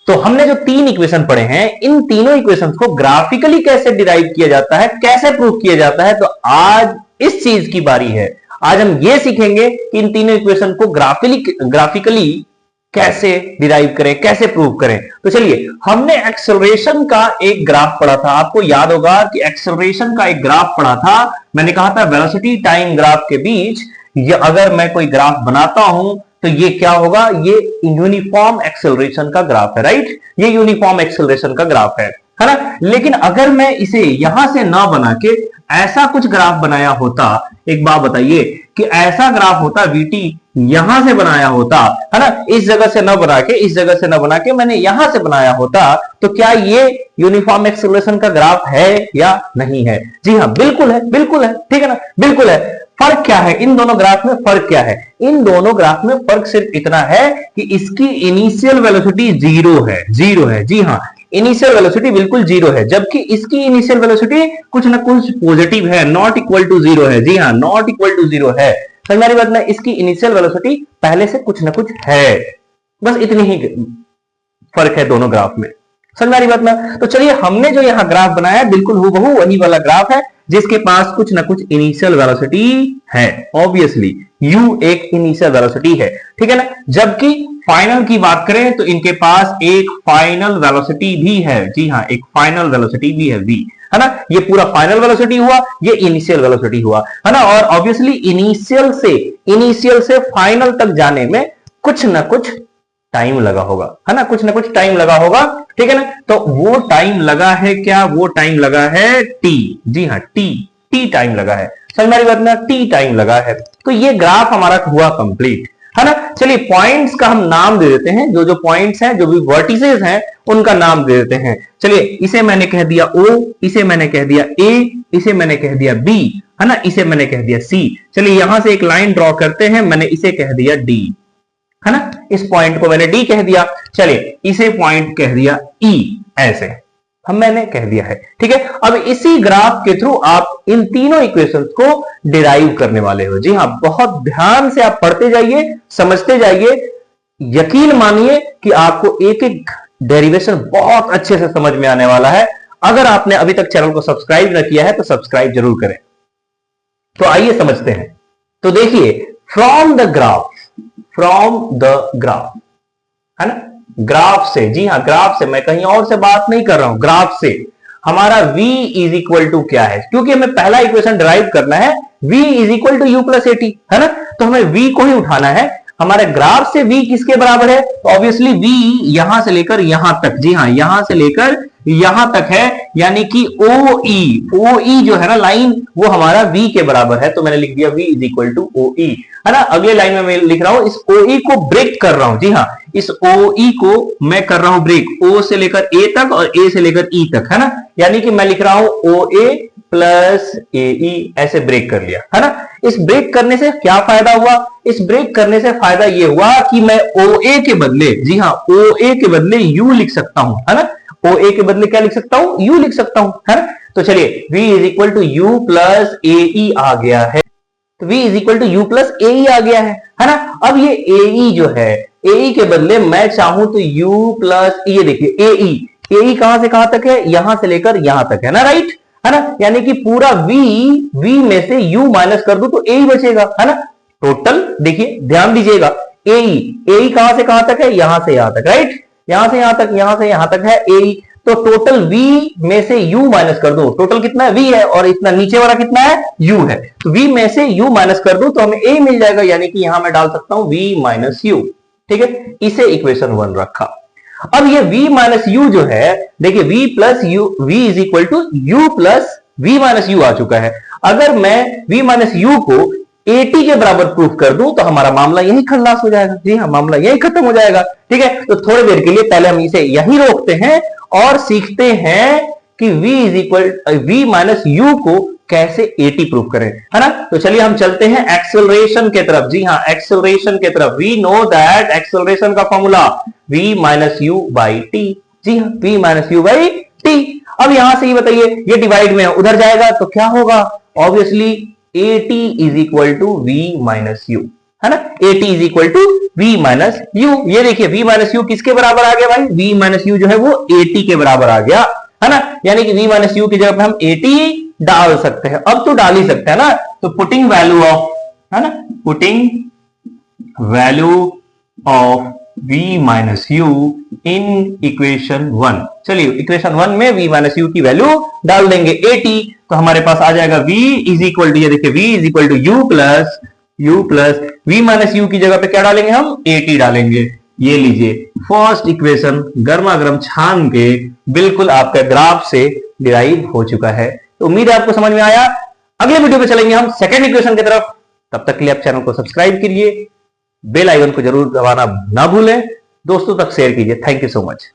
तो हमने जो तीन इक्वेशन पढ़े हैं, इन तीनों इक्वेशंस को ग्राफिकली कैसे डिराइव किया जाता है, कैसे प्रूव किया जाता है, तो आज इस चीज की बारी है। आज हम ये सीखेंगे कि इन तीनों इक्वेशन को ग्राफिकली कैसे डिराइव करें, कैसे प्रूव करें। तो चलिए, हमने एक्सेलरेशन का एक ग्राफ पढ़ा था, आपको याद होगा कि एक्सेलरेशन का एक ग्राफ पढ़ा था। मैंने कहा था वेलोसिटी टाइम ग्राफ के बीच अगर मैं कोई ग्राफ बनाता हूं तो ये क्या होगा, ये यूनिफॉर्म एक्सेलरेशन का ग्राफ है, राइट। ये यूनिफॉर्म एक्सेलरेशन का ग्राफ है ना। लेकिन अगर मैं इसे यहां से ना बना के ऐसा कुछ ग्राफ बनाया होता, एक बात बताइए कि ऐसा ग्राफ होता, वीटी यहां से बनाया होता, है ना, इस जगह से ना बना के, इस जगह से ना बना के मैंने यहां से बनाया होता, तो क्या ये यूनिफॉर्म एक्सेलरेशन का ग्राफ है या नहीं है? जी हाँ, बिल्कुल है, बिल्कुल है, ठीक है ना, बिल्कुल है। फर्क क्या है इन दोनों ग्राफ में? फर्क क्या है इन दोनों ग्राफ में? फर्क सिर्फ इतना है कि इसकी इनिशियल वेलोसिटी जीरो है, जीरो है। जी हाँ, इनिशियल वेलोसिटी बिल्कुल जीरो है, जबकि इसकी इनिशियल वेलोसिटी कुछ ना कुछ पॉजिटिव है, नॉट इक्वल टू जीरो है। जी हाँ, नॉट इक्वल टू जीरो है। समझ बात ना, इसकी इनिशियल वेलोसिटी पहले से कुछ ना कुछ है, बस इतनी ही फर्क है दोनों ग्राफ में। समझ बात ना। तो चलिए, हमने जो यहां ग्राफ बनाया है बिल्कुल हूबहू वही वाला ग्राफ है, जिसके पास कुछ ना कुछ इनिशियल वेलोसिटी है। ऑब्वियसली u एक इनिशियल वेलोसिटी है, ठीक है ना। जबकि फाइनल की बात करें तो इनके पास एक फाइनल वेलोसिटी भी है। जी हाँ, एक फाइनल वेलोसिटी भी है v, है ना। ये पूरा फाइनल वेलोसिटी हुआ, ये इनिशियल वेलोसिटी हुआ, है ना। और ऑब्वियसली इनिशियल से फाइनल तक जाने में कुछ ना कुछ टाइम लगा होगा, है ना, कुछ ना कुछ टाइम लगा होगा, ठीक है ना। तो वो टाइम लगा है क्या? वो टाइम लगा है t। जी हाँ, t टाइम लगा है। समझ में आ रही बात ना, t टाइम लगा है। तो ये ग्राफ हमारा हुआ कंप्लीट, है ना। चलिए, पॉइंट्स का हम नाम दे देते हैं, जो जो पॉइंट्स हैं, जो भी वर्टिसेस हैं, उनका नाम दे देते हैं। चलिए, इसे मैंने कह दिया o, इसे मैंने कह दिया a, इसे मैंने कह दिया b, है ना, इसे मैंने कह दिया c। चलिए, यहां से एक लाइन ड्रॉ करते हैं, मैंने इसे कह दिया d, है ना, इस पॉइंट को मैंने डी कह दिया। चलिए, इसे पॉइंट कह दिया ई, ऐसे हम मैंने कह दिया है, ठीक है। अब इसी ग्राफ के थ्रू आप इन तीनों इक्वेशंस को डिराइव करने वाले हो। जी हाँ, बहुत ध्यान से आप पढ़ते जाइए, समझते जाइए। यकीन मानिए कि आपको एक एक डेरिवेशन बहुत अच्छे से समझ में आने वाला है। अगर आपने अभी तक चैनल को सब्सक्राइब न किया है तो सब्सक्राइब जरूर करें। तो आइए समझते हैं। तो देखिए, फ्रॉम द ग्राफ, है ना, ग्राफ से, जी हाँ, ग्राफ से, मैं कहीं और से बात नहीं कर रहा हूं, ग्राफ से हमारा v इज इक्वल टू क्या है? क्योंकि हमें पहला इक्वेशन डिराइव करना है, v is equal to U plus AT, है ना। तो हमें v को ही उठाना है। हमारे ग्राफ से v किसके बराबर है? तो ऑब्वियसली v यहां से लेकर यहां तक, जी हाँ, यहां से लेकर यहां तक है, यानी कि OE जो है ना लाइन, वो हमारा v के बराबर है। तो मैंने लिख दिया v is equal to OE, है ना। अगले लाइन में मैं लिख रहा हूं, इस OE को ब्रेक कर रहा हूं। जी हाँ, इस OE को मैं कर रहा हूं ब्रेक, O से लेकर A तक और A से लेकर E तक, है ना। यानी कि मैं लिख रहा हूं OA प्लस AE, ऐसे ब्रेक कर लिया, है ना। इस ब्रेक करने से क्या फायदा हुआ? इस ब्रेक करने से फायदा ये हुआ कि मैं OA के बदले, जी हाँ, OA के बदले U लिख सकता हूं, है ना। OA के बदले क्या लिख सकता हूं? U लिख सकता हूं, है ना। तो चलिए, V is equal to U plus AE आ गया है। तो v is equal to U plus AE आ गया है ना। अब ये AE जो है, AE के बदले मैं चाहूं तो u प्लस, ये देखिए AE कहां से कहां तक है? यहां से लेकर यहां तक, है ना, राइट, है ना। यानी कि पूरा v में से u माइनस कर दूं तो AE बचेगा, है ना। टोटल देखिए, ध्यान दीजिएगा, AE कहां से कहां तक है? यहां से यहां तक, राइट, यहां से यहां तक, यहां से यहां तक है AE। तो टोटल v में से u माइनस कर दो, टोटल कितना है? v है, और इतना नीचे वाला कितना है? u है। तो v में से u माइनस कर दो तो हमें a मिल जाएगा, यानी कि यहां मैं डाल सकता हूं v माइनस u, ठीक है। इसे इक्वेशन 1 रखा। अब ये v माइनस u जो है, देखिए v plus u, v is equal to u plus v minus u आ चुका है। अगर मैं v माइनस u को 80 के बराबर प्रूफ कर दूं तो हमारा मामला यही खल्लास हो जाएगा। जी हाँ, मामला यही खत्म हो जाएगा, ठीक है। तो थोड़ी देर के लिए पहले हम इसे यही रोकते हैं और सीखते हैं कि v माइनस u को कैसे 80 प्रूफ करें, है ना। तो चलिए हम चलते हैं एक्सेलरेशन के तरफ। जी हाँ, एक्सेलरेशन के तरफ। वी नो दैट एक्सेलरेशन का formula v minus u by t. जी हाँ, v minus u by t. अब यहां से ही बताइए, ये डिवाइड में उधर जाएगा तो क्या होगा? Obviously AT is equal to v minus U, है ना। AT is equal to V minus U. ये देखिए V माइनस यू किसके बराबर आ गया भाई, V माइनस यू जो है वो AT के बराबर आ गया, है ना। यानी कि V माइनस यू की जगह पे हम AT डाल सकते हैं, अब तो डाल ही सकते हैं ना। तो पुटिंग वैल्यू ऑफ, है ना, putting value of V minus you in equation 1। चलिए इक्वेशन 1 में V माइनस यू की वैल्यू डाल देंगे 80, तो हमारे पास आ जाएगा V इज इक्वल टू, ये देखिए V is equal to U plus V minus U की जगह पे क्या डालेंगे हम, 80 डालेंगे। ये लीजिए फर्स्ट इक्वेशन गर्मा गर्म छान के बिल्कुल आपका ग्राफ से डिराइव हो चुका है। तो उम्मीद है आपको समझ में आया। अगले वीडियो में चलेंगे हम सेकंड इक्वेशन की तरफ। तब तक के लिए आप चैनल को सब्सक्राइब कीजिए, बेल आइकन को जरूर दबाना ना भूलें, दोस्तों तक शेयर कीजिए। Thank you so much.